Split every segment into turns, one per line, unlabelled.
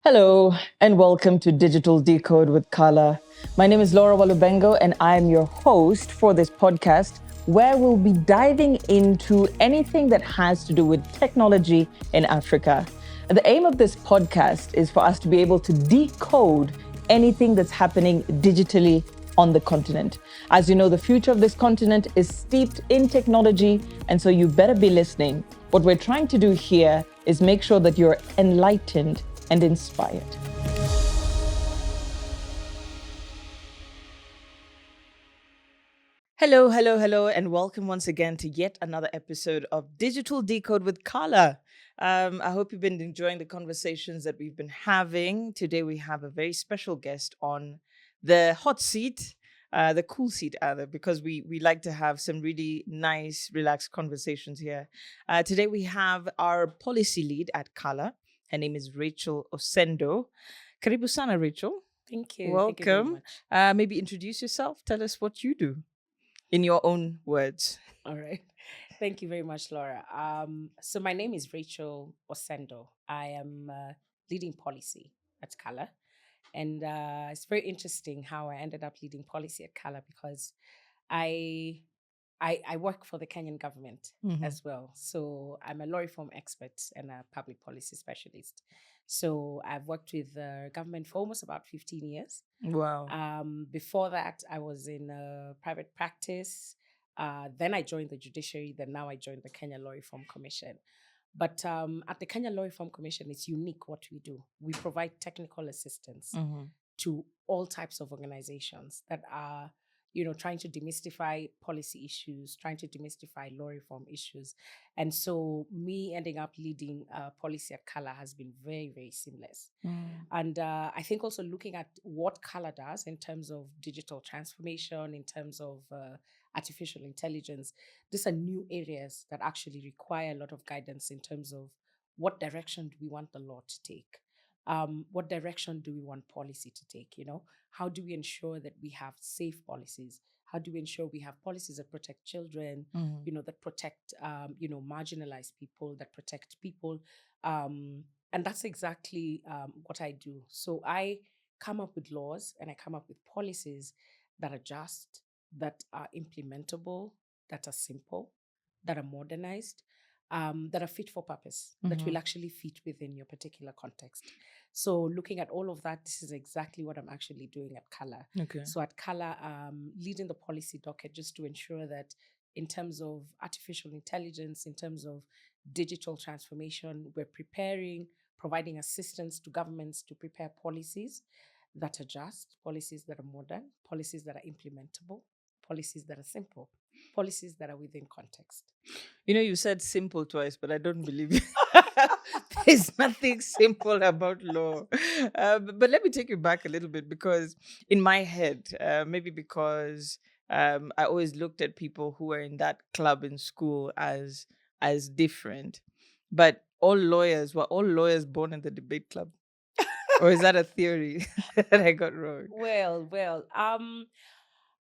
Hello, and welcome to Digital Decode with Qhala. My name is Laura Walubengo, and I am your host for this podcast, where we'll be diving into anything that has to do with technology in Africa. And the aim of this podcast is for us to be able to decode anything that's happening digitally on the continent. As you know, the future of this continent is steeped in technology, and so you better be listening. What we're trying to do here is make sure that you're enlightened and inspired. Hello, and welcome once again to yet another episode of Digital Decode with Qhala. I hope you've been enjoying the conversations that we've been having. Today we have a very special guest on the hot seat, the cool seat, either, because we like to have some really nice, relaxed conversations here. Today we have our policy lead at Qhala. Her name is Rachel Osendo. Karibu sana, Rachel.
Thank you.
Welcome.
Thank you very much.
Maybe introduce yourself. Tell us what you do in your own words.
All right. Thank you very much, Laura. So my name is Rachel Osendo. I am leading policy at Qhala. And it's very interesting how I ended up leading policy at Qhala because I I work for the Kenyan government as well. So I'm a law reform expert and a public policy specialist. So I've worked with the government for almost about 15 years.
Wow.
Before that, I was in private practice. Then I joined the judiciary. Then now I joined the Kenya Law Reform Commission. But at the Kenya Law Reform Commission, it's unique what we do. We provide technical assistance to all types of organizations that are, trying to demystify policy issues, trying to demystify law reform issues. And so me ending up leading policy at Qhala has been very, very seamless. And I think also looking at what Qhala does in terms of digital transformation, in terms of artificial intelligence, these are new areas that actually require a lot of guidance in terms of what direction do we want the law to take? What direction do we want policy to take? How do we ensure that we have safe policies? How do we ensure we have policies that protect children, that protect, marginalized people, that protect people? And that's exactly what I do. So I come up with laws and I come up with policies that are just, that are implementable, that are simple, that are modernized, that are fit for purpose, that will actually fit within your particular context. So looking at all of that, this is exactly what I'm actually doing at Qhala.
Okay.
So at Qhala, leading the policy docket just to ensure that in terms of artificial intelligence, in terms of digital transformation, we're providing assistance to governments to prepare policies that are just, policies that are modern, policies that are implementable, policies that are simple, policies that are within context.
You said simple twice, but I don't believe you. There's nothing simple about law. But let me take you back a little bit because in my head, maybe because I always looked at people who were in that club in school as different. But were all lawyers born in the debate club? Or is that a theory that I got wrong?
Well.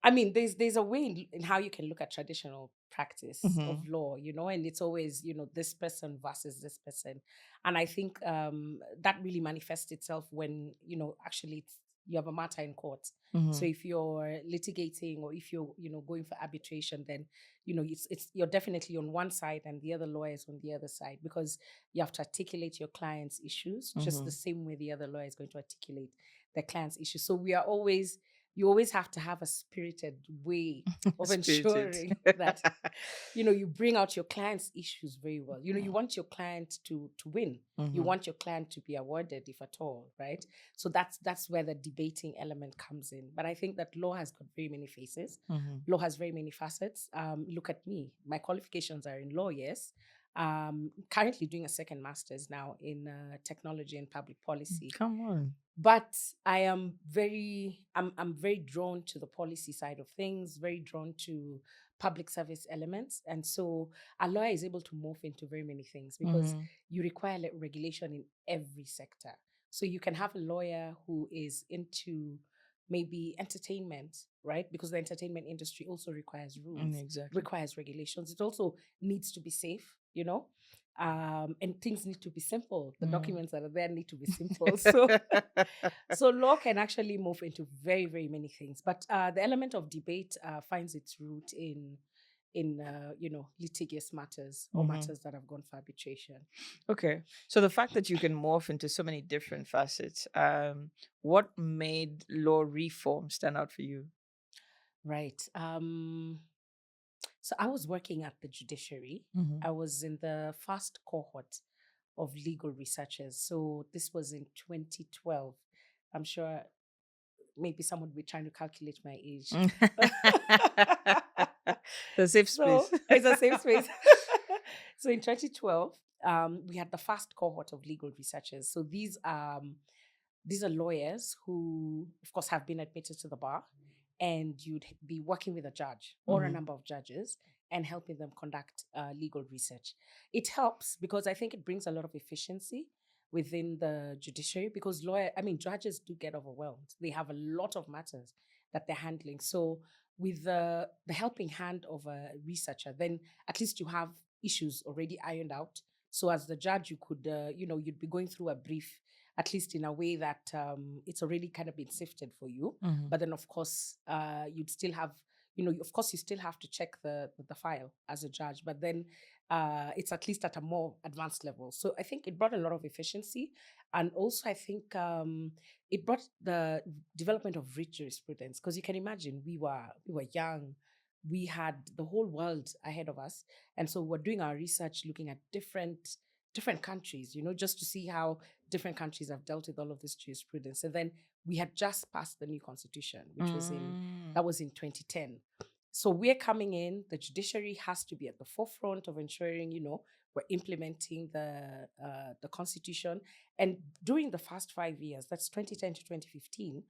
I mean, there's a way in how you can look at traditional practice of law, and it's always, this person versus this person. And I think that really manifests itself when, actually you have a matter in court. So if you're litigating or if you're, going for arbitration, then, it's you're definitely on one side and the other lawyer is on the other side because you have to articulate your client's issues just the same way the other lawyer is going to articulate the client's issues. So you always have to have a spirited way of ensuring that, you bring out your client's issues very well. You want your client to win. You want your client to be awarded, if at all, right? So that's where the debating element comes in. But I think that law has got very many faces. Law has very many facets. Look at me. My qualifications are in law, yes. Currently doing a second master's now in technology and public policy.
Come on.
But I'm very drawn to the policy side of things, very drawn to public service elements. And so a lawyer is able to morph into very many things because you require regulation in every sector. So you can have a lawyer who is into maybe entertainment, right? Because the entertainment industry also requires rules,
Exactly.
requires regulations. It also needs to be safe, and things need to be simple. The documents that are there need to be simple. So law can actually move into very, very many things. But the element of debate finds its root in litigious matters or matters that have gone for arbitration.
Okay. So the fact that you can morph into so many different facets, what made law reform stand out for you?
Right. So I was working at the judiciary. I was in the first cohort of legal researchers. So this was in 2012. I'm sure maybe someone would be trying to calculate my age.
The safe
So
space.
it's a safe space. So in 2012, we had the first cohort of legal researchers. So these are lawyers who, of course, have been admitted to the bar, and you'd be working with a judge or a number of judges and helping them conduct legal research. It helps because I think it brings a lot of efficiency within the judiciary, because judges do get overwhelmed. They have a lot of matters that they're handling. So with the helping hand of a researcher, then at least you have issues already ironed out. So as the judge, you could, you'd be going through a brief, at least in a way that it's already kind of been sifted for you. But then, of course, you'd still have, of course, you still have to check the file as a judge, but then it's at least at a more advanced level. So I think it brought a lot of efficiency. And also, I think it brought the development of rich jurisprudence, because you can imagine we were young. We had the whole world ahead of us. And so we're doing our research looking at different countries, just to see how different countries have dealt with all of this jurisprudence. And then we had just passed the new constitution, which was in 2010. So we're coming in, the judiciary has to be at the forefront of ensuring, we're implementing the constitution. And during the first 5 years, that's 2010 to 2015,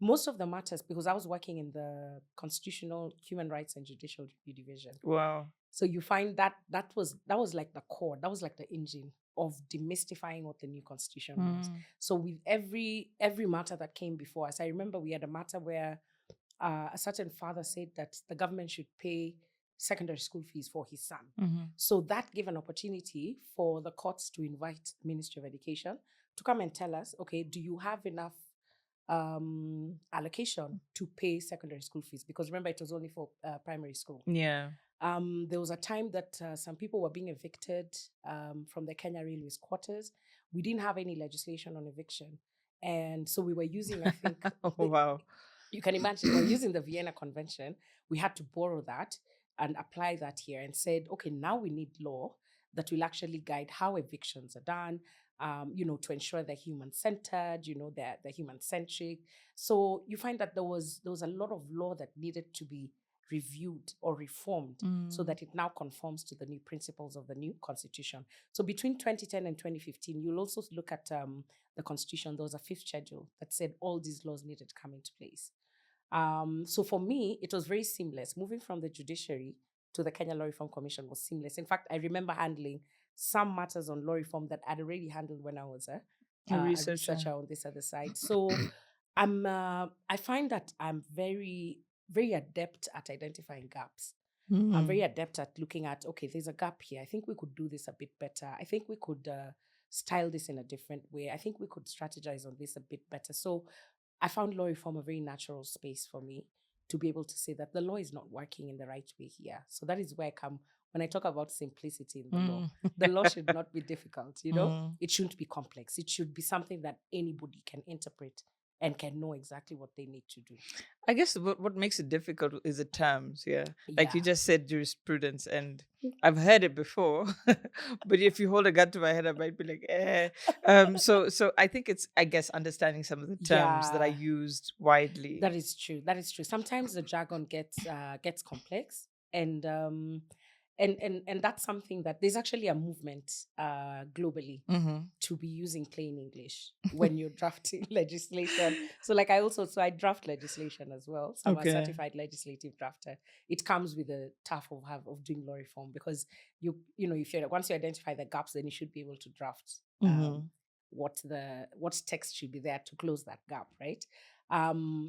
most of the matters, because I was working in the Constitutional, Human Rights and Judicial Review Division.
Wow.
So you find that was like the core, that was like the engine of demystifying what the new constitution was. So with every matter that came before us, I remember we had a matter where a certain father said that the government should pay secondary school fees for his son. So that gave an opportunity for the courts to invite the Ministry of Education to come and tell us, okay, do you have enough allocation to pay secondary school fees? Because remember, it was only for primary school.
Yeah.
There was a time that some people were being evicted from the Kenya Railways quarters. We didn't have any legislation on eviction. And so we were using, I think,
wow.
You can imagine, we're using the Vienna Convention. We had to borrow that and apply that here, and said, okay, now we need law that will actually guide how evictions are done, to ensure they're human-centered, they're human-centric. So you find that there was a lot of law that needed to be reviewed or reformed so that it now conforms to the new principles of the new constitution. So between 2010 and 2015, you'll also look at the constitution. There was a fifth schedule that said all these laws needed to come into place. So for me, it was very seamless. Moving from the judiciary to the Kenya Law Reform Commission was seamless. In fact, I remember handling some matters on law reform that I'd already handled when I was a researcher on this other side. So I find that I'm very, very adept at identifying gaps. I'm very adept at looking at, okay, there's a gap here. I think we could do this a bit better. I think we could style this in a different way. I think we could strategize on this a bit better. So I found law reform a very natural space for me to be able to say that the law is not working in the right way here. So that is where I come when I talk about simplicity in the law. The law should not be difficult, It shouldn't be complex. It should be something that anybody can interpret and can know exactly what they need to do.
I guess what makes it difficult is the terms, yeah. Like you just said, jurisprudence, and I've heard it before, but if you hold a gun to my head, I might be like, eh. So I think it's, I guess, understanding some of the terms that are used widely.
That is true. That is true. Sometimes the jargon gets complex, and that's something that there's actually a movement globally to be using plain English when you're drafting legislation. So like I draft legislation as well. So I'm a certified legislative drafter. It comes with a tough of doing law reform, because once you identify the gaps, then you should be able to draft what text should be there to close that gap, right?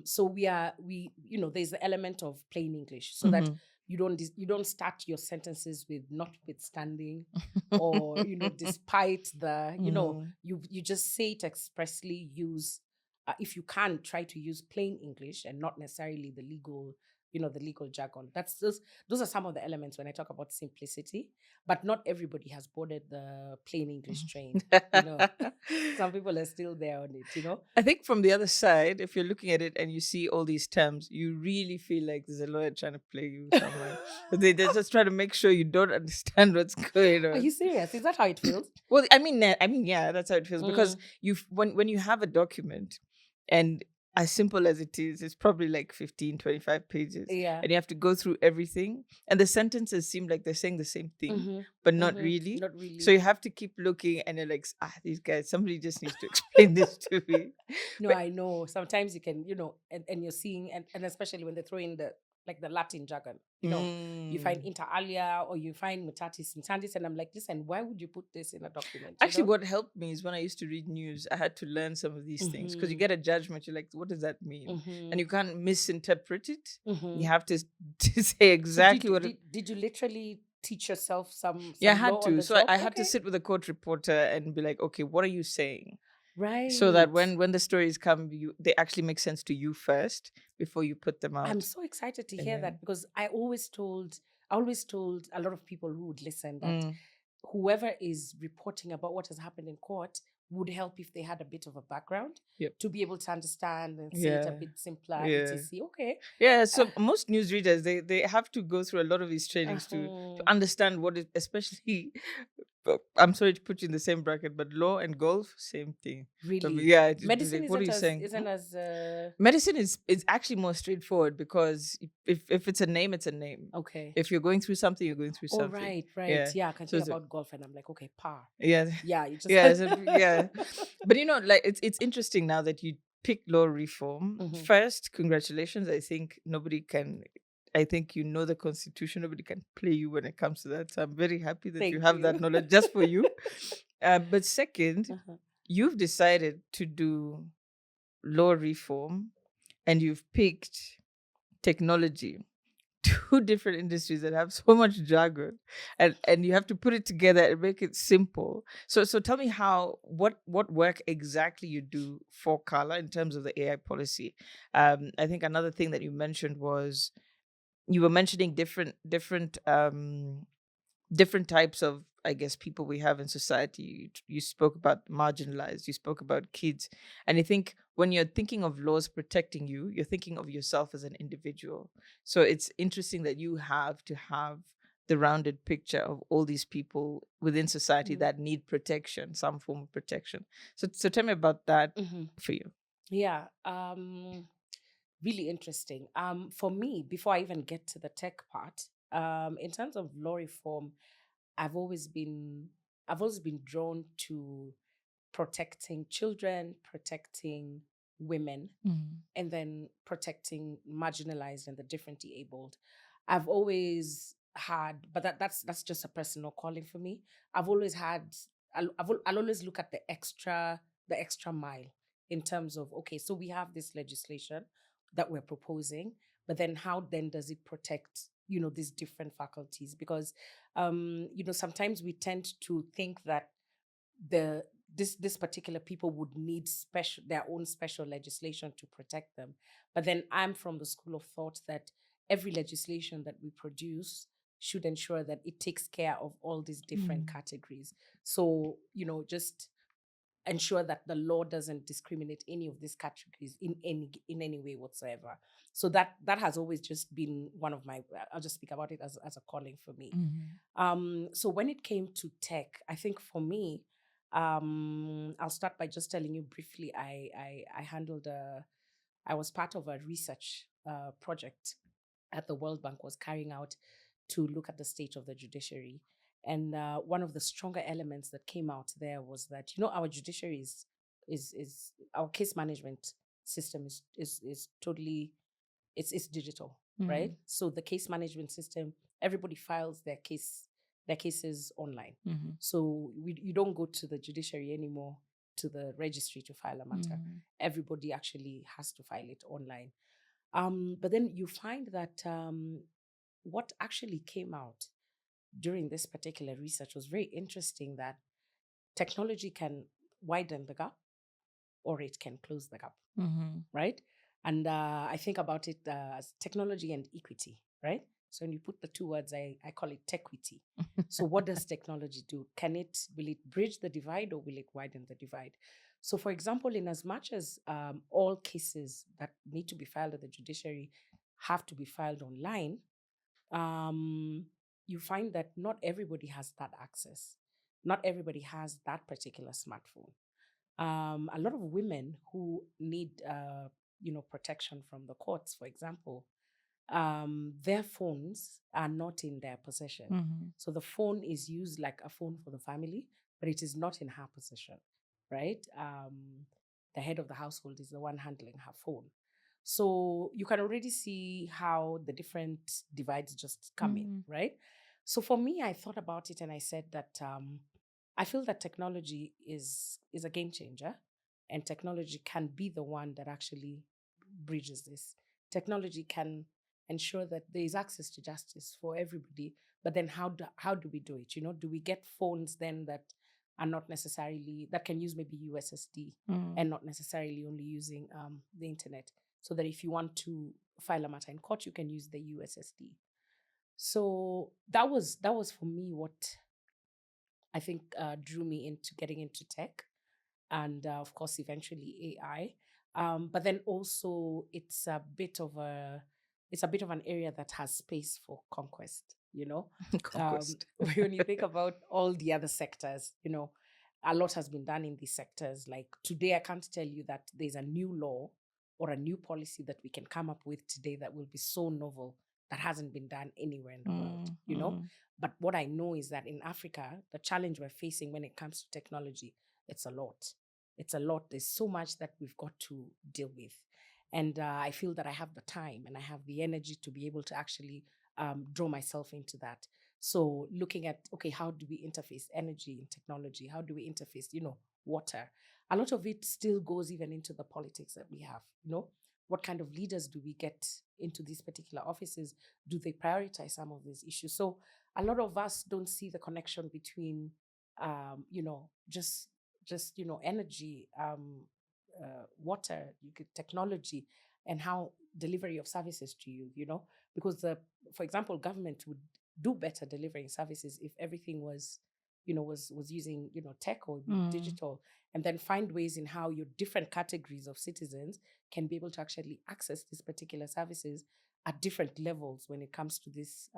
So there's the element of plain English, so that you don't start your sentences with notwithstanding or despite the you just say it expressly. Use if you can, try to use plain English and not necessarily the legal the legal jargon. Those are some of the elements when I talk about simplicity. But not everybody has boarded the plain English train. Some people are still there on it.
I think from the other side, if you're looking at it and you see all these terms, you really feel like there's a lawyer trying to play you somewhere. They're just trying to make sure you don't understand what's going
Are
on.
you serious? Is that how it feels?
Well, I mean, yeah, that's how it feels because when you have a document, and as simple as it is, it's probably like 15, 25 pages,
Yeah.
and you have to go through everything, and the sentences seem like they're saying the same thing, but not really.
Not really.
So you have to keep looking, and you're like, these guys, somebody just needs to explain this to me.
No,
But
I know. Sometimes you can, and you're seeing, and especially when they throw in the Latin jargon, you find inter alia or you find mutatis mutandis, and I'm like, listen, why would you put this in a document?
actually, what helped me is when I used to read news, I had to learn some of these things because you get a judgment. You're like, what does that mean? And you can't misinterpret it. You have to say exactly what.
Did you literally teach yourself some
Yeah, I
law
had
on
to.
the
So
job?
I had to sit with a court reporter and be like, okay, what are you saying?
Right.
So that when the stories come, they actually make sense to you first before you put them out.
I'm so excited to hear that because I always told a lot of people who would listen that whoever is reporting about what has happened in court would help if they had a bit of a background to be able to understand and say it a bit simpler, etc. Okay.
Yeah, so most newsreaders, they have to go through a lot of these trainings to understand what is, especially, I'm sorry to put you in the same bracket, but law and golf, same thing.
Really?
Yeah.
Medicine
Like, what are you saying?
isn't as
Medicine is actually more straightforward because if it's a name, it's a name.
okay.
If you're going through something, you're going through something.
Right.
Yeah.
Yeah, I can think about golf and I'm like, okay, par.
Yeah.
Yeah, you just
Yeah. But like it's interesting now that you pick law reform. First, congratulations. I think you know the constitution. Nobody can play you when it comes to that. So I'm very happy that you have that knowledge just for you. But second, you've decided to do law reform and you've picked technology. Two different industries that have so much jargon, and you have to put it together and make it simple. So tell me what work exactly you do for Qhala in terms of the AI policy. I think another thing that you mentioned was you were mentioning different types of, I guess, people we have in society. You spoke about marginalized, you spoke about kids. And I think when you're thinking of laws protecting you, you're thinking of yourself as an individual. So it's interesting that you have to have the rounded picture of all these people within society that need protection, some form of protection. So tell me about that for you.
Yeah. Really interesting. For me, before I even get to the tech part, in terms of law reform, I've always been drawn to protecting children, protecting women, and then protecting marginalized and the differently abled. I've always had, but that's just a personal calling for me. I've always had. I'll always look at the extra mile in terms of, okay, so we have this legislation that we're proposing, but then how then does it protect these different faculties? Because sometimes we tend to think that this particular people would need their own special legislation to protect them. But then I'm from the school of thought that every legislation that we produce should ensure that it takes care of all these different categories. So, just ensure that the law doesn't discriminate any of these categories in any way whatsoever. So that has always just been one of my, I'll just speak about it as a calling for me. So when it came to tech, I think for me, I'll start by just telling you briefly. I handled I was part of a research project at the World Bank was carrying out to look at the state of the judiciary. And one of the stronger elements that came out there was that our judiciary is our case management system is totally it's digital, right? So the case management system, everybody files their cases online. So you don't go to the judiciary anymore, to the registry to file a matter. Everybody actually has to file it online. But then you find that what actually came out during this particular research was very interesting, that technology can widen the gap or it can close the gap, right? And I think about it as technology and equity, right? So when you put the two words, I call it tequity. So what does technology do? Will it bridge the divide or will it widen the divide? So for example, in as much as all cases that need to be filed at the judiciary have to be filed online, um, you find that not everybody has that access. Not everybody has that particular smartphone. A lot of women who need, protection from the courts, for example, their phones are not in their possession. So the phone is used like a phone for the family, but it is not in her possession, right? The head of the household is the one handling her phone. So you can already see how the different divides just come in, right? So for me, I thought about it and I said that I feel that technology is a game changer, and technology can be the one that actually bridges this. Technology can ensure that there is access to justice for everybody, but then how do we do it? Do we get phones then that are not necessarily, that can use maybe USSD and not necessarily only using the internet, so that if you want to file a matter in court, you can use the USSD. So that was for me what I think drew me into getting into tech, and of course eventually AI. But then also it's a bit of an area that has space for conquest.
Conquest.
When you think about all the other sectors, a lot has been done in these sectors. Like today, I can't tell you that there's a new law or a new policy that we can come up with today that will be so novel that hasn't been done anywhere in the world. But what I know is that in Africa, the challenge we're facing when it comes to technology, it's a lot. It's a lot. There's so much that we've got to deal with. And I feel that I have the time and I have the energy to be able to actually draw myself into that. So looking at, okay, how do we interface energy and technology? How do we interface, water? A lot of it still goes even into the politics that we have. What kind of leaders do we get into these particular offices? Do they prioritize some of these issues? So a lot of us don't see the connection between, just energy, water, technology, and how delivery of services to you. Because for example, government would do better delivering services if everything was using tech or digital, and then find ways in how your different categories of citizens can be able to actually access these particular services at different levels when it comes to this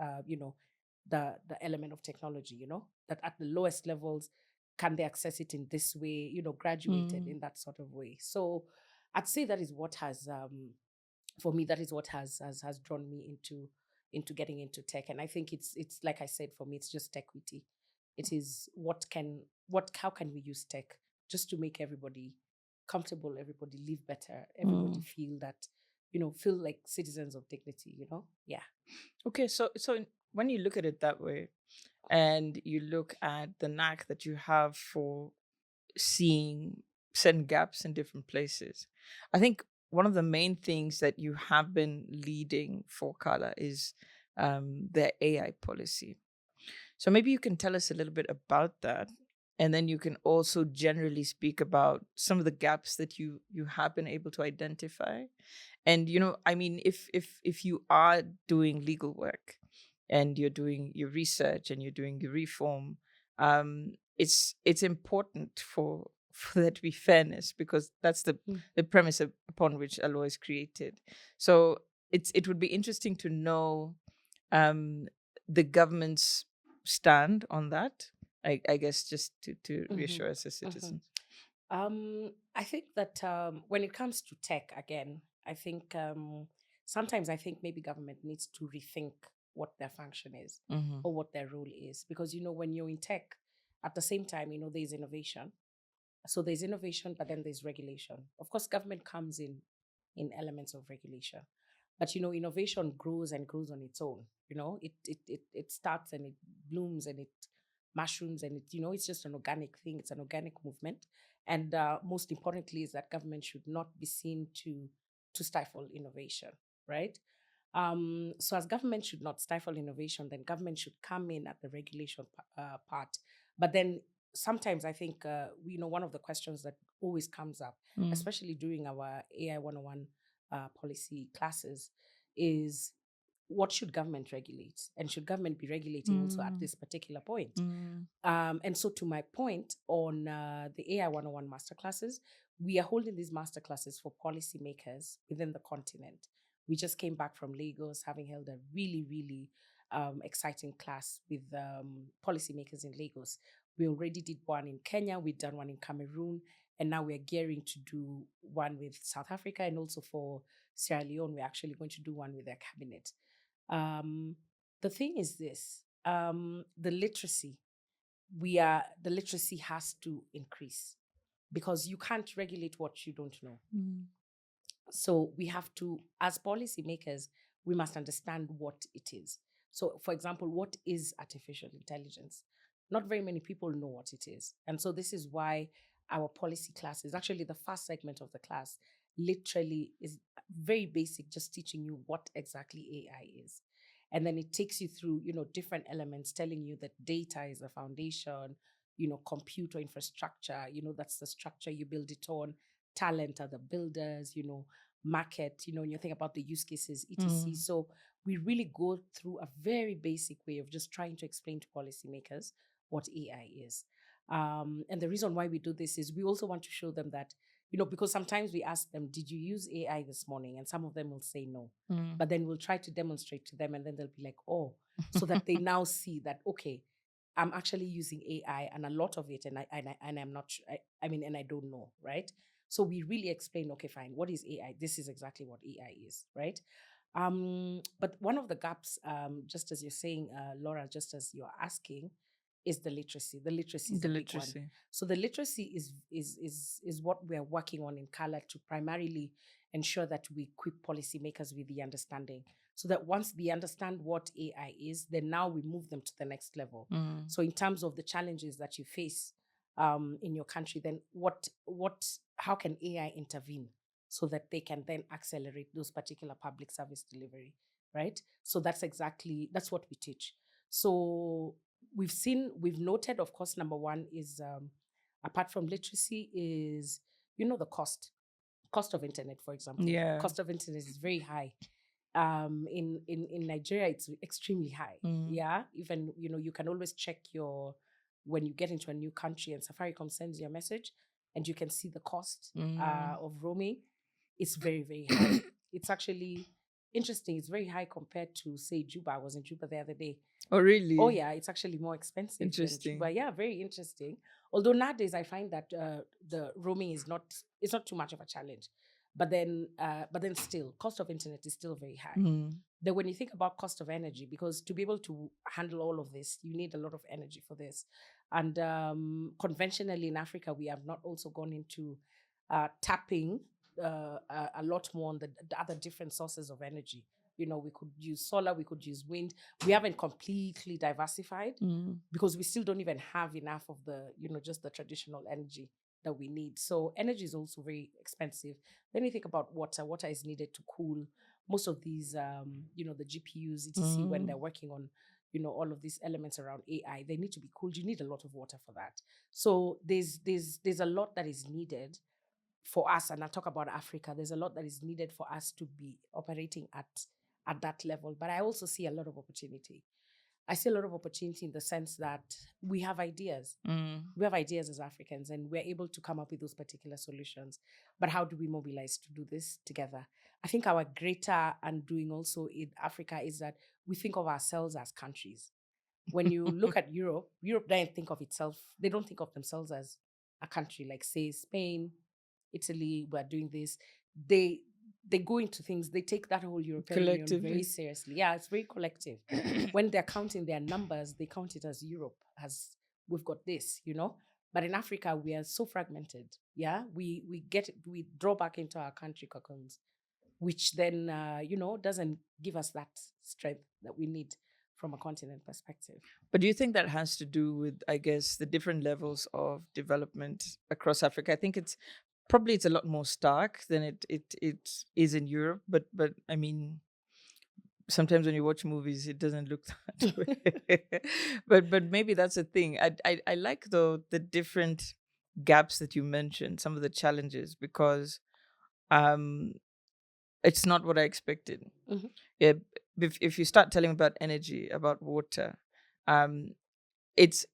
the element of technology, that at the lowest levels, can they access it in this way, graduated in that sort of way. So I'd say that is what has for me, that is what has drawn me into getting into tech. And I think it's like I said, for me, it's just equity. It is how can we use tech just to make everybody comfortable, everybody live better, everybody feel that, feel like citizens of dignity, Yeah.
Okay, so when you look at it that way, and you look at the knack that you have for seeing certain gaps in different places, I think one of the main things that you have been leading for Qhala is the AI policy. So maybe you can tell us a little bit about that, and then you can also generally speak about some of the gaps that you have been able to identify. And I mean, if you are doing legal work and you're doing your research and you're doing your reform, it's important for there to be fairness, because that's the premise upon which a law is created. So it would be interesting to know the government's stand on that. I guess just to reassure us as citizens.
I think that when it comes to tech, again, I think sometimes I think maybe government needs to rethink what their function is or what their role is. Because, when you're in tech, at the same time, there's innovation. So there's innovation, but then there's regulation. Of course, government comes in elements of regulation. But, innovation grows and grows on its own. It starts and it blooms and it mushrooms, and it's just an organic thing. It's an organic movement. And most importantly is that government should not be seen to stifle innovation, right? So as government should not stifle innovation, then government should come in at the regulation part. But then sometimes I think, one of the questions that always comes up, especially during our AI 101 policy classes, is what should government regulate? And should government be regulating also at this particular point? And so to my point on the AI 101 masterclasses, we are holding these masterclasses for policymakers within the continent. We just came back from Lagos, having held a really, really exciting class with policymakers in Lagos. We already did one in Kenya, we've done one in Cameroon, and now we're gearing to do one with South Africa, and also for Sierra Leone, we're actually going to do one with their cabinet. The thing is this, the literacy has to increase, because you can't regulate what you don't know. So we have to, as policymakers, we must understand what it is. So, for example, what is artificial intelligence? Not very many people know what it is. And so this is why our policy class is actually the first segment of the class, literally is very basic, just teaching you what exactly AI is. And then it takes you through, different elements, telling you that data is the foundation, computer infrastructure, that's the structure you build it on. Talent are the builders, market, when you think about the use cases, etc. So we really go through a very basic way of just trying to explain to policymakers what AI is. And the reason why we do this is we also want to show them that, because sometimes we ask them, did you use AI this morning? And some of them will say no. But then we'll try to demonstrate to them, and then they'll be like, oh, so that they now see that, okay, I'm actually using AI and a lot of it, and I'm not, and I don't know, right? So we really explain, okay, fine, what is AI? This is exactly what AI is, right? But one of the gaps, just as you're saying, Laura, just as you're asking, is the literacy. The literacy is a big one. So the literacy is what we're working on in Qhala to primarily ensure that we equip policymakers with the understanding, so that once they understand what AI is, then now we move them to the next level. So in terms of the challenges that you face in your country, then how can AI intervene so that they can then accelerate those particular public service delivery, right? So that's what we teach. So we've noted, of course, number one is, apart from literacy, is, the cost of internet, for example.
Yeah.
Cost of internet is very high. In Nigeria, it's extremely high. Yeah. Even, you can always check when you get into a new country and Safaricom sends you a message, and you can see the cost of roaming. It's very, very high. It's actually interesting. It's very high compared to, say, Juba. I was in Juba the other day.
Oh, really?
Oh, yeah. It's actually more expensive.
Interesting.
Than Juba. Yeah, very interesting. Although nowadays I find that the roaming it's not too much of a challenge. But then still, cost of internet is still very high. Then when you think about cost of energy, because to be able to handle all of this, you need a lot of energy for this. And conventionally in Africa, we have not also gone into tapping a lot more on the other different sources of energy. We could use solar, we could use wind. We haven't completely diversified because we still don't even have enough of the, just the traditional energy that we need. So energy is also very expensive. Then you think about water. Water is needed to cool most of these, the GPUs, etc. When they're working on, all of these elements around AI, they need to be cooled. You need a lot of water for that. So there's a lot that is needed for us, and I'll talk about Africa. There's a lot that is needed for us to be operating at that level. But I also see a lot of opportunity. I see a lot of opportunity in the sense that we have ideas. We have ideas as Africans, and we're able to come up with those particular solutions. But how do we mobilize to do this together? I think our greater undoing also in Africa is that we think of ourselves as countries. When you look at Europe doesn't think of itself. They don't think of themselves as a country. Like, say, Spain, Italy, we're doing this. They go into things, they take that whole European Union very seriously. Yeah, it's very collective. When they're counting their numbers, they count it as Europe, as we've got this, But in Africa, we are so fragmented. Yeah, we draw back into our country cocoons, which then, doesn't give us that strength that we need from a continent perspective.
But do you think that has to do with, I guess, the different levels of development across Africa? I think it's a lot more stark than it is in Europe. But I mean, sometimes when you watch movies, it doesn't look that way. But maybe that's the thing. I like though the different gaps that you mentioned, some of the challenges, because um it's not what I expected.
Mm-hmm.
Yeah, if you start telling about energy, about water, um, it.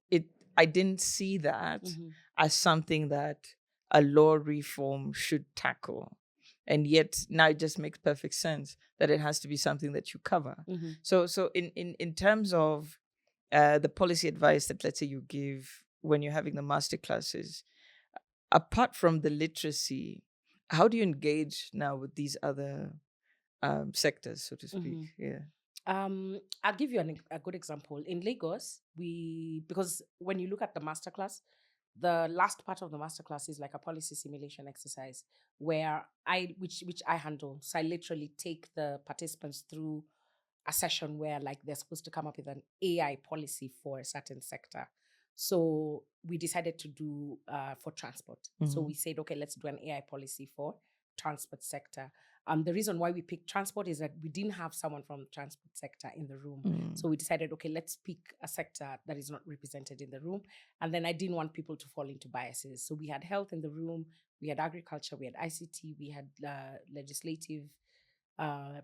I didn't see that
Mm-hmm.
as something that a law reform should tackle, and yet now it just makes perfect sense that it has to be something that you cover.
Mm-hmm.
So in terms of the policy advice that, let's say, you give when you're having the master classes, apart from the literacy, how do you engage now with these other sectors, so to speak?
Mm-hmm.
Yeah.
I'll give you a good example. In Lagos, because when you look at the masterclass, the last part of the masterclass is like a policy simulation exercise where which I handle. So I literally take the participants through a session where like they're supposed to come up with an AI policy for a certain sector. So we decided to do for transport. So
Mhm.
we said, okay, let's do an AI policy for transport sector. The reason why we picked transport is that we didn't have someone from the transport sector in the room.
Mm.
So we decided, okay, let's pick a sector that is not represented in the room. And then I didn't want people to fall into biases. So we had health in the room, we had agriculture, we had ICT, we had legislative,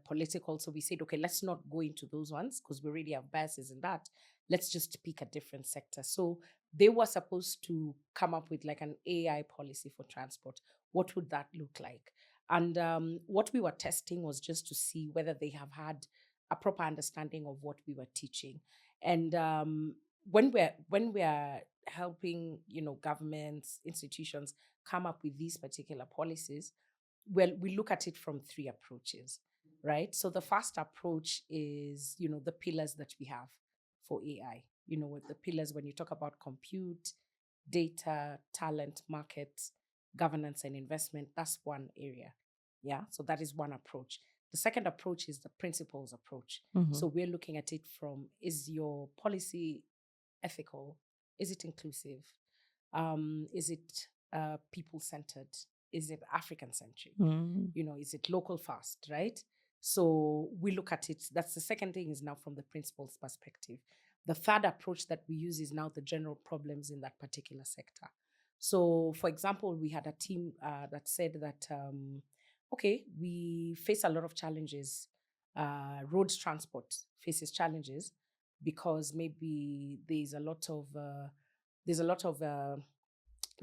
political. So we said, okay, let's not go into those ones because we already have biases in that. Let's just pick a different sector. So they were supposed to come up with like an AI policy for transport. What would that look like? And what we were testing was just to see whether they have had a proper understanding of what we were teaching. And when we're helping, governments, institutions come up with these particular policies, well, we look at it from three approaches, right? So the first approach is, the pillars that we have for AI. With the pillars, when you talk about compute, data, talent, markets, governance, and investment, that's one area. Yeah. So that is one approach. The second approach is the principles approach.
Mhm.
So we're looking at it from, is your policy ethical? Is it inclusive? Is it people centered? Is it African centric?
Mm.
Is it local first, right? So we look at it. That's the second thing, is now from the principles perspective. The third approach that we use is now the general problems in that particular sector. So, for example, we had a team that said that, okay, we face a lot of challenges. Road transport faces challenges because maybe there's a lot of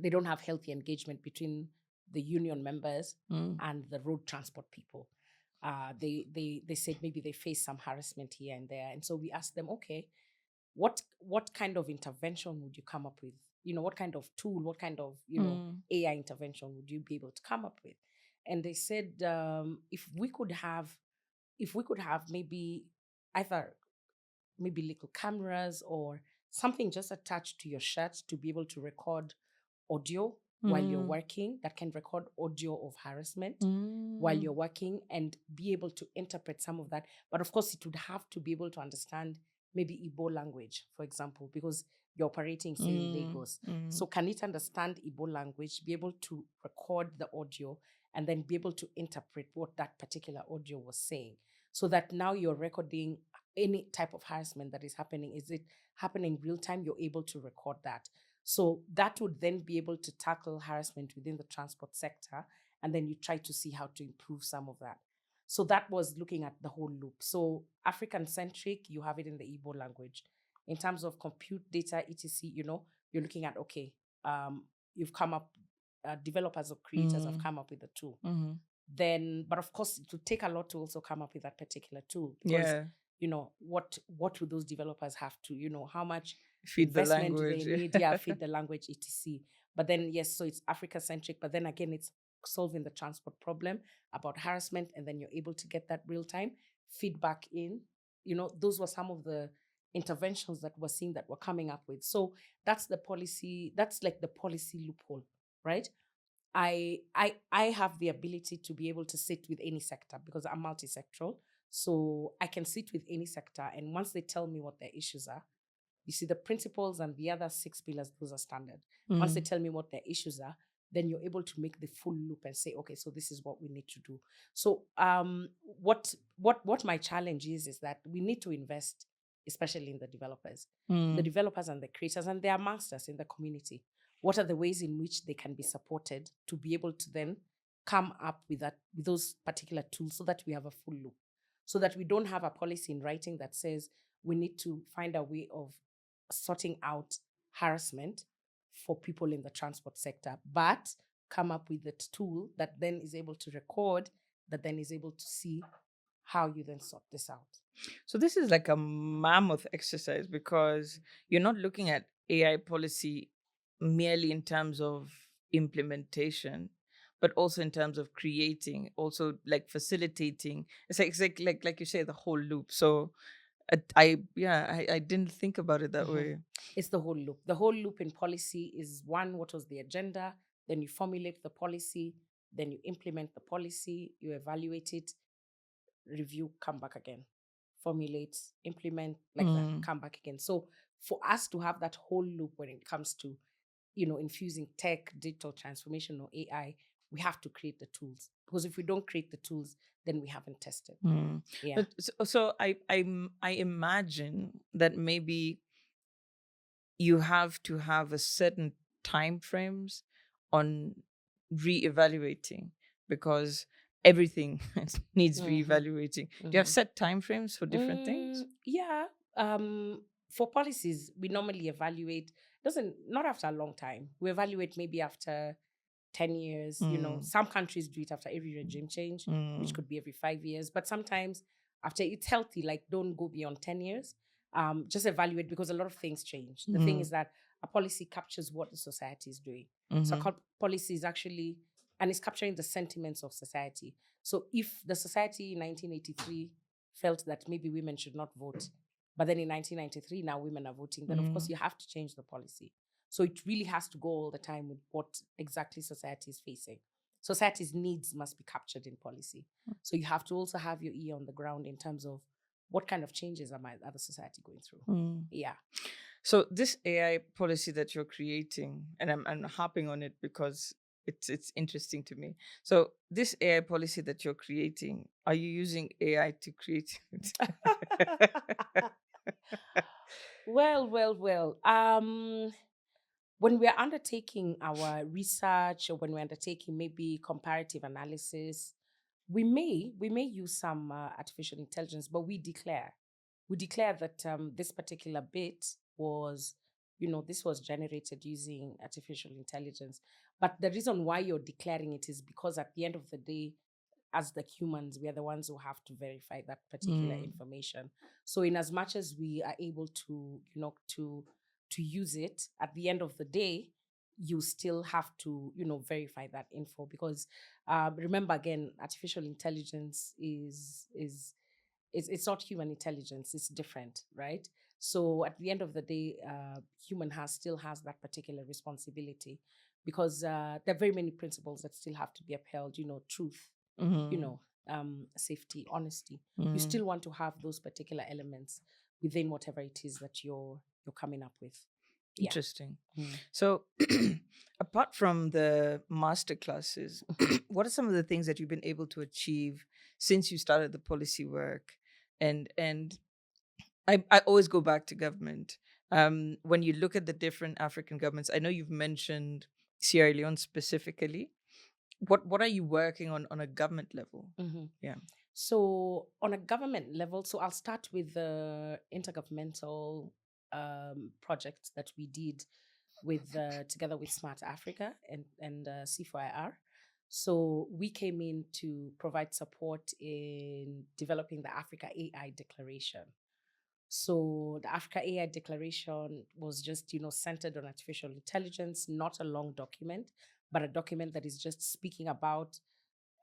they don't have healthy engagement between the union members
Mm.
and the road transport people. They said maybe they face some harassment here and there, and so we asked them, okay, what kind of intervention would you come up with? What kind of tool, what kind of
Mm.
AI intervention would you be able to come up with? And they said, if we could have maybe either maybe little cameras or something just attached to your shirt to be able to record audio while you're
Mm.
working, that can record audio of harassment while
Mm.
you're working and be able to interpret some of that. But of course, it would have to be able to understand maybe Igbo language, for example, because you're operating, say, in
Mm.
Lagos.
Mm.
So can it understand Igbo language, be able to record the audio, and then be able to interpret what that particular audio was saying? So that now you're recording any type of harassment that is happening. Is it happening real time? You're able to record that. So that would then be able to tackle harassment within the transport sector. And then you try to see how to improve some of that. So that was looking at the whole loop. So African centric, you have it in the Igbo language. In terms of compute data, etc., you're looking at, okay, you've come up, developers or creators have
Mm.
come up with a tool.
Mhm.
Then, but of course, it would take a lot to also come up with that particular tool because,
Yeah.
what would those developers have to, how much
Feed the
investment do they
language.
need? Yeah, feed the language, etc. But then, yes, so it's Africa centric. But then again, it's solving the transport problem about harassment, and then you're able to get that real time feedback in. Those were some of the interventions that we're seeing that we're coming up with. So that's the policy. That's like the policy loophole, right? I have the ability to be able to sit with any sector because I'm multi-sectoral. So I can sit with any sector, and once they tell me what their issues are, you see the principles and the other six pillars, those are standard. Once they
Mm.
tell me what their issues are, then you're able to make the full loop and say, okay, so this is what we need to do. So what my challenge is that we need to invest, especially in the developers. The developers and the creators, and they are masters in the community. What are the ways in which they can be supported to be able to then come up with those particular tools, so that we have a full loop, so that we don't have a policy in writing that says we need to find a way of sorting out harassment for people in the transport sector, but come up with a tool that then is able to record, that then is able to see how you then sort this out.
So this is like a mammoth exercise, because you're not looking at AI policy merely in terms of implementation, but also in terms of creating, also like facilitating. It's like you say, the whole loop. So I didn't think about it that way.
It's the whole loop. The whole loop in policy is one, what was the agenda? Then you formulate the policy, then you implement the policy, you evaluate it, review, come back again, formulate, implement, like that, come back again. So for us to have that whole loop when it comes to, infusing tech, digital transformation, or AI, we have to create the tools. Because if we don't create the tools, then we haven't tested. Yeah.
So I imagine that maybe you have to have a certain time frames on reevaluating, because everything needs reevaluating. Do you have set time frames for different things?
Yeah. For policies, we normally evaluate, not after a long time. We evaluate maybe after 10 years. Some countries do it after every regime change, which could be every 5 years. But sometimes after, it's healthy, like don't go beyond 10 years. Just evaluate, because a lot of things change. The thing is that a policy captures what the society is doing. So a policy is actually, and it's capturing the sentiments of society. So if the society in 1983 felt that maybe women should not vote, but then in 1993 now women are voting, then of course you have to change the policy. So it really has to go all the time with what exactly society is facing. Society's needs must be captured in policy. So you have to also have your ear on the ground in terms of what kind of changes are the society going through. Yeah.
So this AI policy that you're creating, and I'm harping on it because it's interesting to me. So this AI policy that you're creating, are you using AI to create it?
Well. When we're undertaking our research, or when we're undertaking maybe comparative analysis, we may use some artificial intelligence, but we declare that this particular bit was, this was generated using artificial intelligence. But the reason why you're declaring it is because at the end of the day, as the humans, we are the ones who have to verify that particular information. So in as much as we are able to, to use it, at the end of the day, you still have to, verify that info, because remember, again, artificial intelligence is it's not human intelligence. It's different, right? So at the end of the day, human still has that particular responsibility, because there are very many principles that still have to be upheld. Truth, safety, honesty. You still want to have those particular elements within whatever it is that you're coming up with. Yeah.
Interesting. So apart from the master classes, what are some of the things that you've been able to achieve since you started the policy work? And I always go back to government. When you look at the different African governments, I know you've mentioned Sierra Leone specifically. What are you working on a government level? Yeah.
So on a government level, so I'll start with the intergovernmental project that we did with together with Smart Africa and C4IR. So we came in to provide support in developing the Africa AI Declaration. So the Africa AI Declaration was just, centered on artificial intelligence, not a long document, but a document that is just speaking about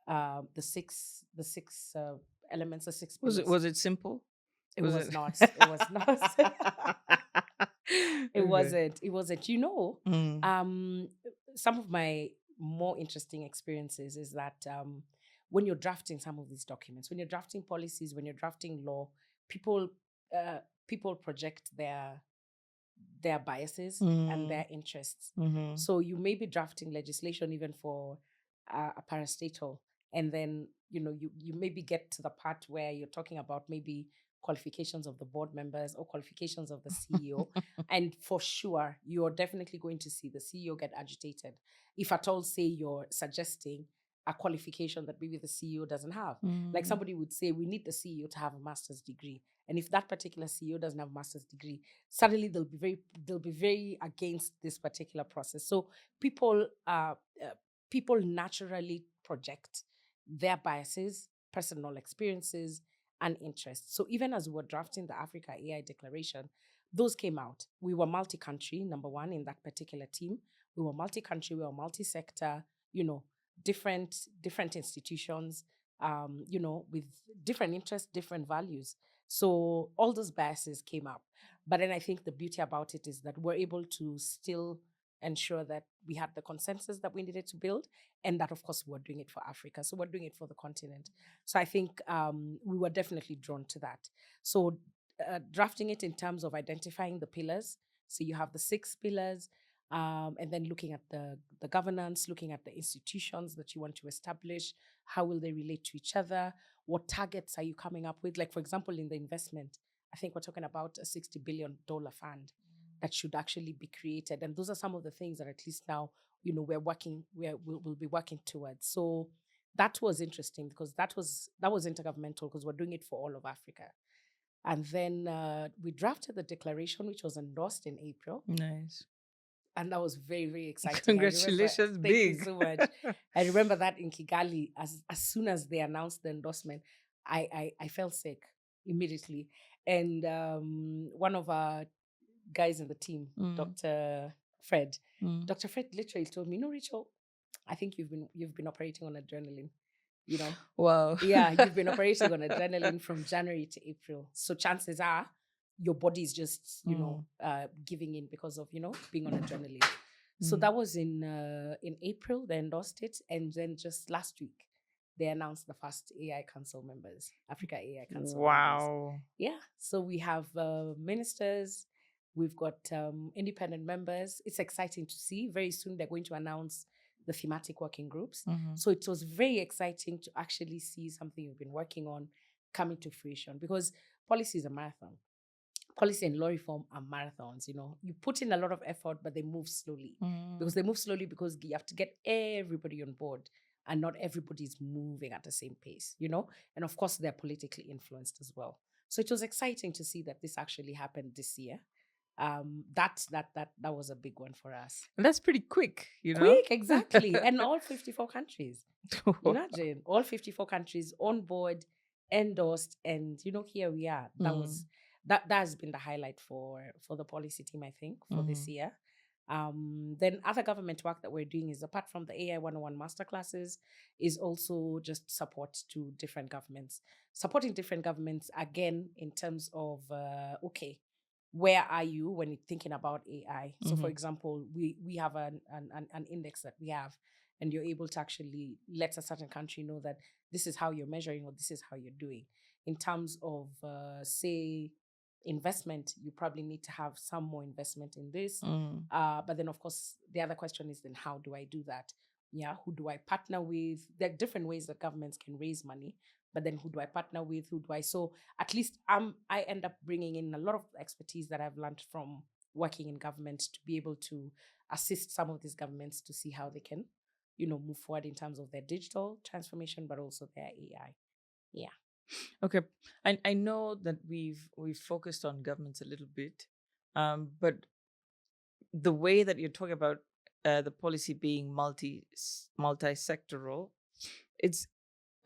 the six elements, the six pillars.
Was it simple?
It was not. It was not. It wasn't. It wasn't. Some of my more interesting experiences is that when you're drafting some of these documents, when you're drafting policies, when you're drafting law, people project their biases and their interests.
Mm-hmm.
So you may be drafting legislation even for a parastatal, and then you maybe get to the part where you're talking about maybe qualifications of the board members or qualifications of the CEO, and for sure you're definitely going to see the CEO get agitated if at all, say, you're suggesting a qualification that maybe the CEO doesn't have. Like somebody would say, we need the CEO to have a master's degree. And if that particular CEO doesn't have a master's degree, suddenly they'll be very against this particular process. So people people naturally project their biases, personal experiences, and interests. So even as we were drafting the Africa AI Declaration, those came out. We were multi-country, number one, in that particular team. We were multi-country, we were multi-sector, different institutions, with different interests, different values. So all those biases came up. But then I think the beauty about it is that we're able to still ensure that we had the consensus that we needed to build, and that, of course, we're doing it for Africa. So we're doing it for the continent. So I think we were definitely drawn to that. So drafting it in terms of identifying the pillars. So you have the 6 pillars, and then looking at the governance, looking at the institutions that you want to establish. How will they relate to each other? What targets are you coming up with? Like, for example, in the investment, I think we're talking about a $60 billion fund that should actually be created. And those are some of the things that at least now, we'll be working towards. So that was interesting because that was intergovernmental because we're doing it for all of Africa. And then we drafted the declaration, which was endorsed in April.
Nice.
And that was very, very exciting.
Congratulations,
Thank you
big.
so much. I remember that in Kigali, as soon as they announced the endorsement, I felt sick immediately. And one of our guys in the team, Dr. Fred, Dr. Fred literally told me, Rachel, I think you've been operating on adrenaline.
Wow.
Yeah, you've been operating on adrenaline from January to April. So chances are your body is just, giving in because of, being on adrenaline. So that was in April, they endorsed it. And then just last week, they announced the first AI Council members, Africa AI Council members. Yeah. So we have ministers, we've got independent members. It's exciting to see. Very soon, they're going to announce the thematic working groups. So it was very exciting to actually see something you've been working on coming to fruition, because policy is a marathon. Policy and law reform are marathons. You put in a lot of effort, but they move slowly. Because you have to get everybody on board, and not everybody is moving at the same pace, And of course, they're politically influenced as well. So it was exciting to see that this actually happened this year. That was a big one for us.
And that's pretty quick,
Quick, exactly. And all 54 countries. Imagine all 54 countries on board, endorsed, and here we are. That has been the highlight for the policy team, I think, for this year. Then other government work that we're doing is, apart from the AI 101 masterclasses, is also just support to different governments. Supporting different governments, again, in terms of, where are you when you're thinking about AI? So, for example, we have an index that we have, and you're able to actually let a certain country know that this is how you're measuring or this is how you're doing. In terms of, say, investment, you probably need to have some more investment in this. But then, of course, the other question is, then how do I do that? Yeah, who do I partner with? There are different ways that governments can raise money, but then who do I partner with? So at least I end up bringing in a lot of expertise that I've learned from working in government to be able to assist some of these governments to see how they can, move forward in terms of their digital transformation, but also their AI. Yeah.
Okay. I know that we've focused on governments a little bit, but the way that you're talking about the policy being multi-sectoral,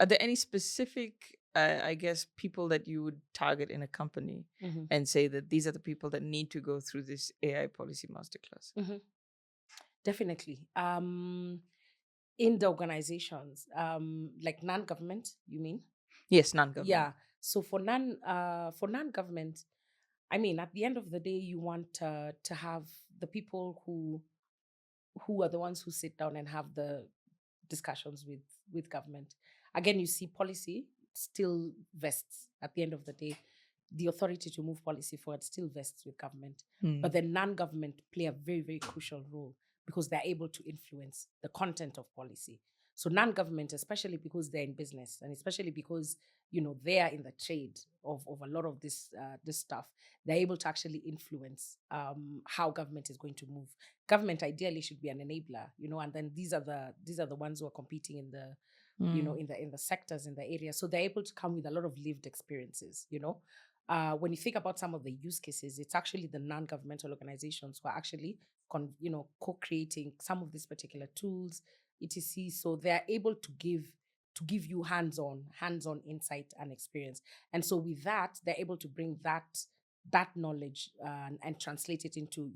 are there any specific, I guess, people that you would target in a company and say that these are the people that need to go through this AI policy masterclass?
Definitely. In the organizations, like non-government, you mean?
Yes, non-government.
Yeah. So for non-government, I mean, at the end of the day, you want to have the people who are the ones who sit down and have the discussions with government. Again, you see, policy still vests at the end of the day. the authority to move policy forward still vests with government.
Mm.
But the non-government play a very, very crucial role because they're able to influence the content of policy. So non-government, especially because they're in business, and especially because they are in the trade of a lot of this stuff, they're able to actually influence how government is going to move. Government ideally should be an enabler, and then these are the ones who are competing in the in the sectors, in the area. So they're able to come with a lot of lived experiences. When you think about some of the use cases, it's actually the non-governmental organizations who are actually co-creating some of these particular tools, etc. So they're able to give you hands-on insight and experience. And so with that, they're able to bring that knowledge and translate it into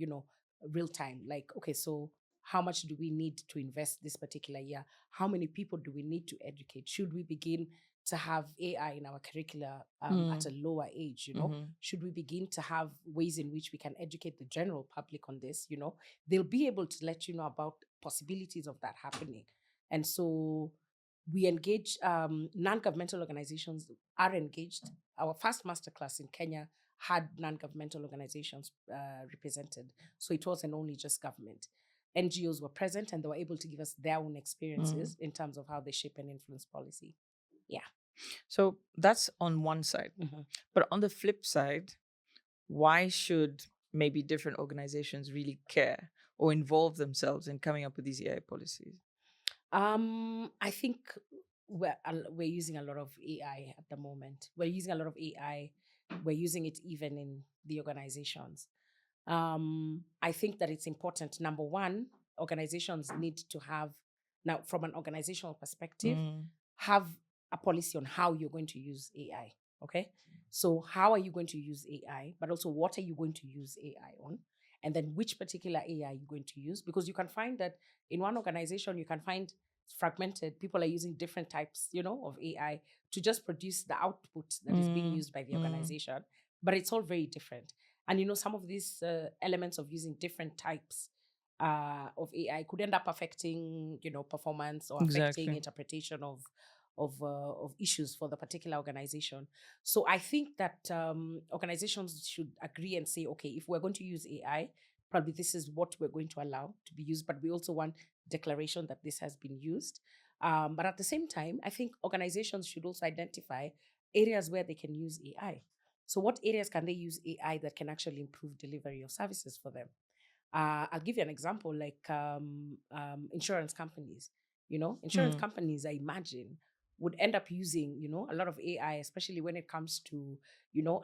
real time. Like, okay, so how much do we need to invest this particular year? How many people do we need to educate? Should we begin to have AI in our curricula at a lower age? Should we begin to have ways in which we can educate the general public on this? They'll be able to let you know about possibilities of that happening. And so we engage, non-governmental organizations are engaged. Our first masterclass in Kenya had non-governmental organizations represented. So it wasn't only just government. NGOs were present and they were able to give us their own experiences in terms of how they shape and influence policy. Yeah.
So that's on one side. But on the flip side, why should maybe different organizations really care or involve themselves in coming up with these AI policies?
I think we're using a lot of AI at the moment. We're using a lot of AI. We're using it even in the organizations. I think that it's important. Number one, organizations need to have, now from an organizational perspective, have a policy on how you're going to use AI. Okay. So how are you going to use AI, but also what are you going to use AI on? And then which particular AI are you going to use? Because you can find that in one organization, you can find fragmented. People are using different types, of AI to just produce the output that is being used by the organization. But it's all very different. And some of these elements of using different types of AI could end up affecting, performance or affecting interpretation of issues for the particular organization. So I think that organizations should agree and say, okay, if we're going to use AI, probably this is what we're going to allow to be used, but we also want declaration that this has been used. But at the same time, I think organizations should also identify areas where they can use AI. So what areas can they use AI that can actually improve delivery of services for them? I'll give you an example, like insurance companies. Insurance companies, I imagine, would end up using, a lot of AI, especially when it comes to,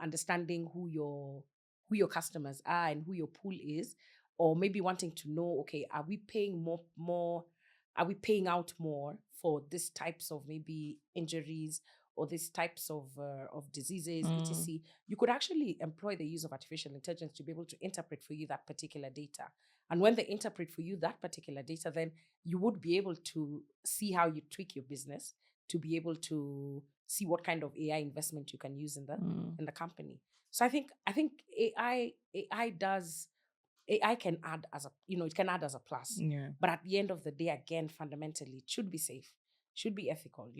understanding who your customers are and who your pool is, or maybe wanting to know, okay, are we paying more? Are we paying out more for these types of maybe injuries or these types of diseases, etc. You could actually employ the use of artificial intelligence to be able to interpret for you that particular data. And when they interpret for you that particular data, then you would be able to see how you tweak your business to be able to see what kind of AI investment you can use in the company. So I think AI can add as it can add as a plus.
Yeah.
But at the end of the day, again, fundamentally, it should be safe, should be ethical,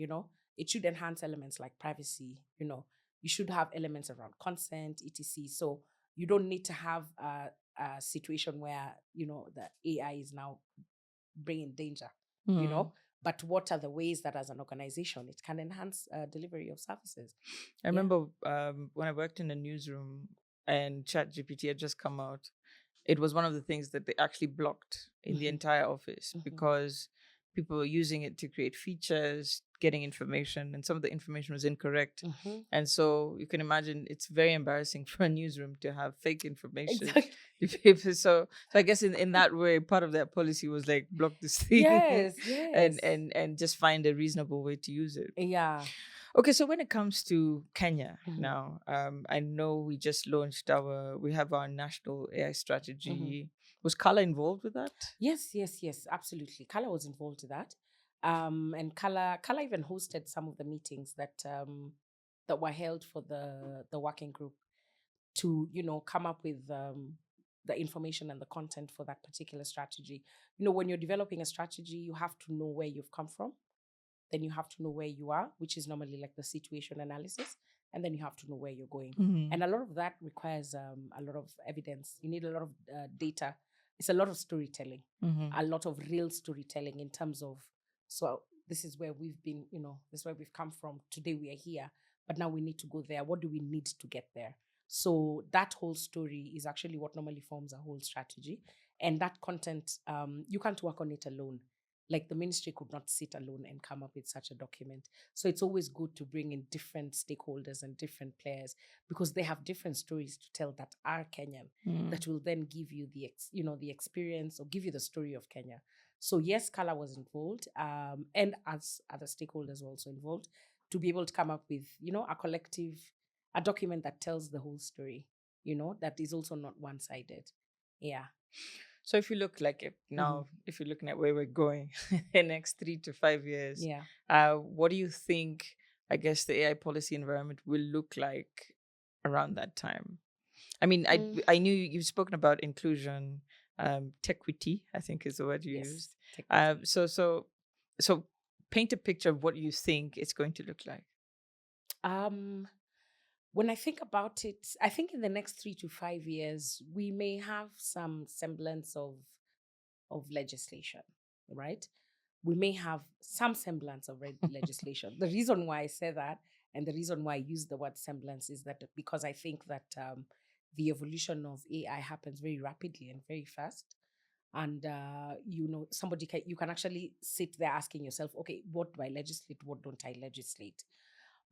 It should enhance elements like privacy, You should have elements around consent, etc. So you don't need to have a situation where, the AI is now bringing danger, But what are the ways that as an organization, it can enhance delivery of services?
I remember when I worked in a newsroom and ChatGPT had just come out, it was one of the things that they actually blocked in the entire office because people were using it to create features, getting information, and some of the information was incorrect. And so you can imagine it's very embarrassing for a newsroom to have fake information. Exactly. So I guess in that way, part of their policy was like block this thing.
Yes.
And just find a reasonable way to use it.
Yeah.
Okay, so when it comes to Kenya now, I know we just launched we have our national AI strategy. Was Qhala involved with that?
Yes, absolutely. Qhala was involved with that. And Qhala even hosted some of the meetings that were held for the working group to, come up with the information and the content for that particular strategy. When you're developing a strategy, you have to know where you've come from. Then you have to know where you are, which is normally like the situation analysis. and then you have to know where you're going.
Mhm.
And a lot of that requires a lot of evidence. You need a lot of data. It's a lot of storytelling,
Mhm.
a lot of real storytelling in terms of, so this is where we've been, this is where we've come from. Today we are here, but now we need to go there. What do we need to get there? So that whole story is actually what normally forms a whole strategy. And that content, you can't work on it alone. Like the ministry could not sit alone and come up with such a document. So it's always good to bring in different stakeholders and different players, because they have different stories to tell that are Kenyan, that will then give you the experience, or give you the story of Kenya. So yes, Qhala was involved, and as other stakeholders were also involved, to be able to come up with a document that tells the whole story. That is also not one-sided. Yeah.
So if you look like it now, if you're looking at where we're going in the next 3 to 5 years,
Yeah.
what do you think, I guess, the AI policy environment will look like around that time? I mean, I knew you've spoken about inclusion, tequity, I think is the word you used. So paint a picture of what you think it's going to look like.
When I think about it, I think in the next 3 to 5 years, we may have some semblance of legislation, right? We may have some semblance of legislation. The reason why I say that, and the reason why I use the word semblance, is that because I think that the evolution of AI happens very rapidly and very fast. And you can actually sit there asking yourself, okay, what do I legislate? What don't I legislate?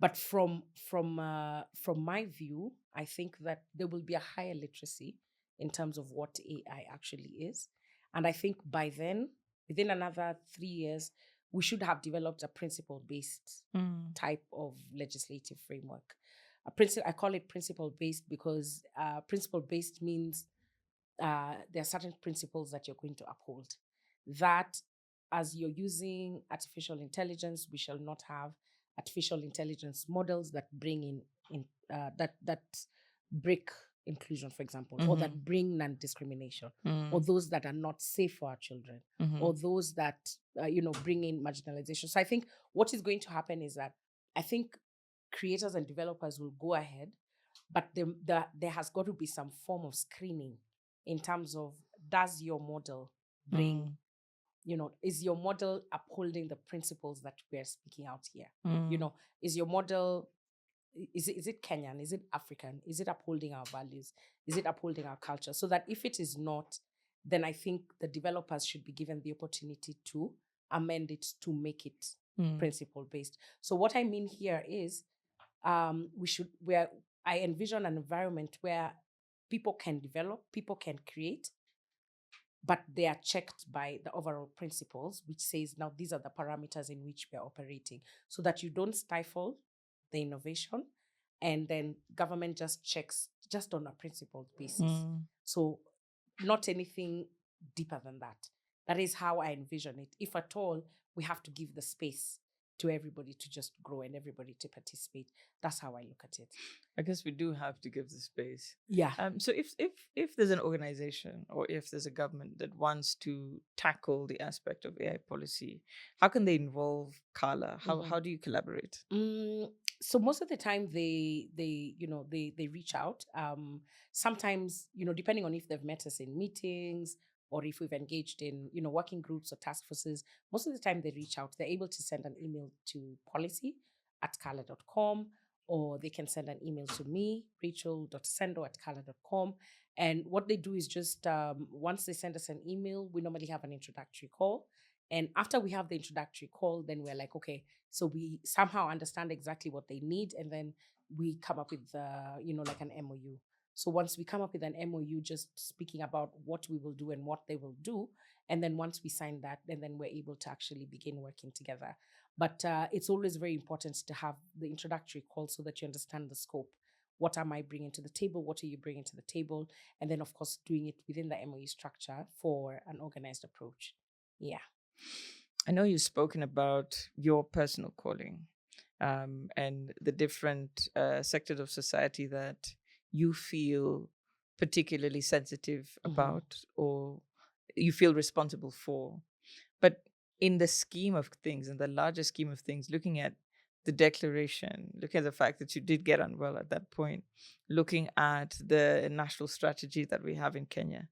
But from my view, I think that there will be a higher literacy in terms of what AI actually is. And I think by then, within another 3 years, we should have developed a principle-based type of legislative framework. I call it principle-based because principle-based means there are certain principles that you're going to uphold. That as you're using artificial intelligence, we shall not have artificial intelligence models that bring in that break inclusion, for example, or that bring non-discrimination, or those that are not safe for our children, or those that bring in marginalization. So I think what is going to happen is that I think creators and developers will go ahead, but there has got to be some form of screening in terms of, does your model bring, is your model upholding the principles that we're speaking out here? Is your model, is it Kenyan? Is it African? Is it upholding our values? Is it upholding our culture? So that if it is not, then I think the developers should be given the opportunity to amend it to make it principle based. So what I mean here is I envision an environment where people can develop, people can create, but they are checked by the overall principles, which says, now these are the parameters in which we are operating, so that you don't stifle the innovation, and then government just checks just on a principled basis. So not anything deeper than that. That is how I envision it. If at all, we have to give the space to everybody to just grow and everybody to participate. That's how I look at it.
I guess we do have to give the space.
Yeah.
So if there's an organization or if there's a government that wants to tackle the aspect of AI policy, how can they involve Qhala? How do you collaborate?
So most of the time they reach out. Sometimes, depending on if they've met us in meetings or if we've engaged in, working groups or task forces, most of the time they reach out. They're able to send an email to policy@qhala.com, or they can send an email to me, Rachel.Osendo@qhala.com. And what they do is just, once they send us an email, we normally have an introductory call. And after we have the introductory call, then we're like, okay, so we somehow understand exactly what they need, and then we come up with, like an MOU. So once we come up with an MOU, just speaking about what we will do and what they will do, and then once we sign that, then we're able to actually begin working together. But it's always very important to have the introductory call so that you understand the scope. What am I bringing to the table? What are you bringing to the table? And then, of course, doing it within the MOU structure for an organized approach. Yeah.
I know you've spoken about your personal calling and the different sectors of society that you feel particularly sensitive about or you feel responsible for. But in the scheme of things, in the larger scheme of things, looking at the declaration, looking at the fact that you did get unwell at that point, looking at the national strategy that we have in Kenya,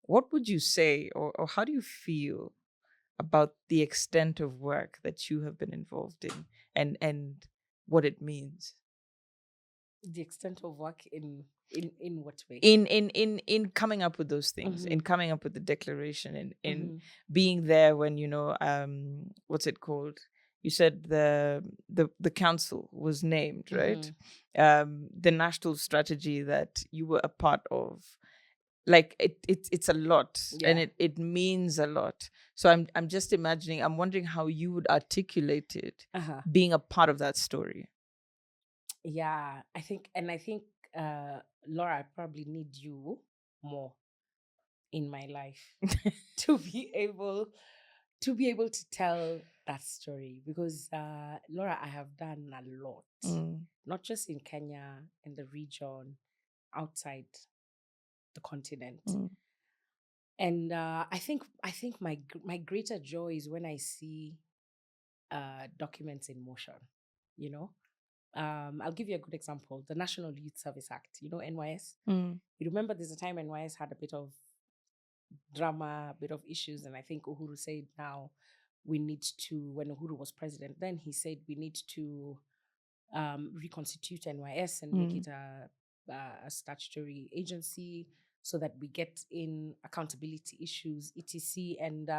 what would you say, or how do you feel about the extent of work that you have been involved in, and what it means?
The extent of work in what way?
In coming up with those things, in coming up with the declaration, in being there when, what's it called, you said the council was named, right? The national strategy that you were a part of, like it's a lot, and
Yeah.
it means a lot. So I'm just imagining, I'm wondering how you would articulate it, being a part of that story.
Yeah, I think Laura, I probably need you more in my life to be able to tell that story, because Laura, I have done a lot, not just in Kenya, in the region, outside the continent. And I think my greater joy is when I see documents in motion. You know, I'll give you a good example: the National Youth Service Act. You know, NYS. You remember there's a time NYS had a bit of drama, a bit of issues, and I think Uhuru said now we need to. When Uhuru was president, then he said we need to reconstitute NYS and make it a statutory agency so that we get in accountability issues, etc. And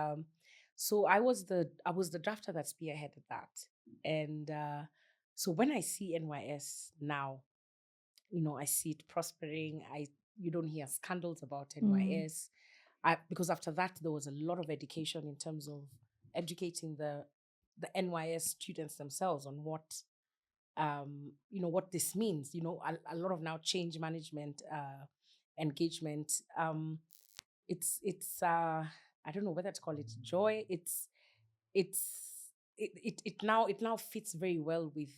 so I was the drafter that spearheaded that. And so when I see NYS now, I see it prospering. You don't hear scandals about NYS. Because after that there was a lot of education in terms of educating the NYS students themselves on what what this means. A lot of now change management engagement. It's I don't know whether to call it joy. It now fits very well with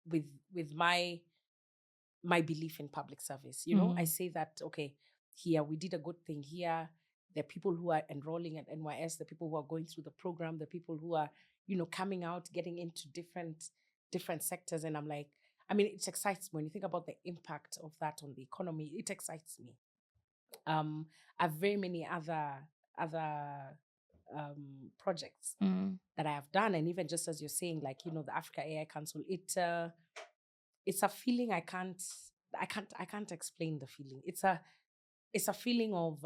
with my belief in public service. I say that, okay, here we did a good thing here. The people who are enrolling at NYS, the people who are going through the program, the people who are coming out, getting into different sectors. And I'm like, I mean, it excites me when you think about the impact of that on the economy. It excites me. I have very many other projects that I have done, and even just as you're saying, like the Africa AI Council, it's a feeling I can't explain the feeling. It's a feeling of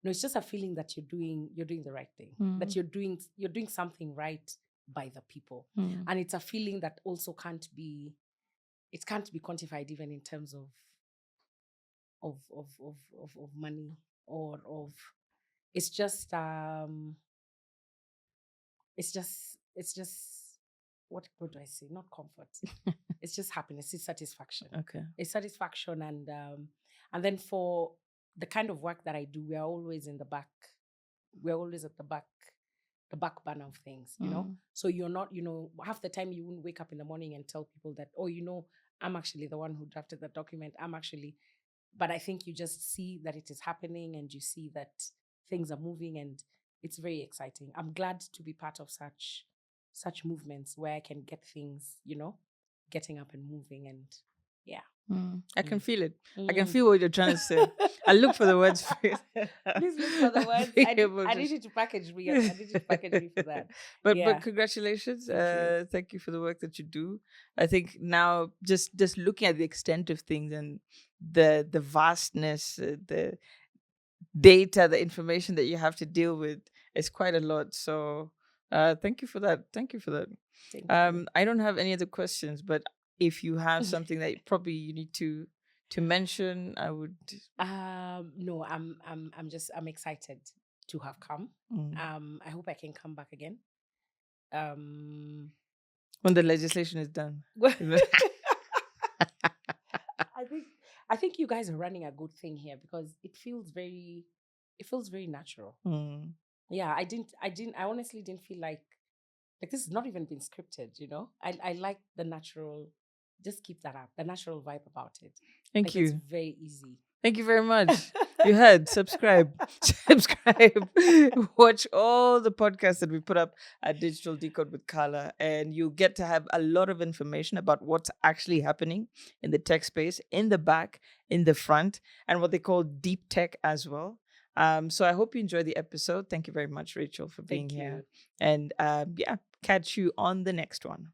no, it's just a feeling that you're doing the right thing, that you're doing something right by the people, and it's a feeling that also can't be quantified even in terms of money or of it's just what do I say? Not comfort. It's just happiness. It's satisfaction.
Okay.
It's satisfaction, and then for the kind of work that I do, we are always in the back. We're always at the back burner of things, So you're not, half the time you wouldn't wake up in the morning and tell people that, oh, I'm actually the one who drafted the document. But I think you just see that it is happening, and you see that things are moving, and it's very exciting. I'm glad to be part of such movements where I can get things, getting up and moving, and yeah.
I can feel it. I can feel what you're trying to say. I look for the words for it.
Please look for the words. I need you to package me. I need you to package me for that.
But congratulations. Thank you for the work that you do. I think now just looking at the extent of things and the vastness, the data, the information that you have to deal with is quite a lot. So thank you for that. Thank you for that. I don't have any other questions, but if you have something that probably you need to mention, I would.
No, I'm excited to have come. I hope I can come back again.
When the legislation is done.
I think you guys are running a good thing here, because it feels very natural. Yeah, I honestly didn't feel like this has not even been scripted, I like the natural. Just keep that up, the natural vibe about it.
Thank you.
It's very easy.
Thank you very much. You heard. Subscribe. Subscribe. Watch all the podcasts that we put up at Digital Decode with Qhala, and you get to have a lot of information about what's actually happening in the tech space, in the back, in the front, and what they call deep tech as well. So I hope you enjoy the episode. Thank you very much, Rachel, for being
Thank
here.
you.
And yeah, catch you on the next one.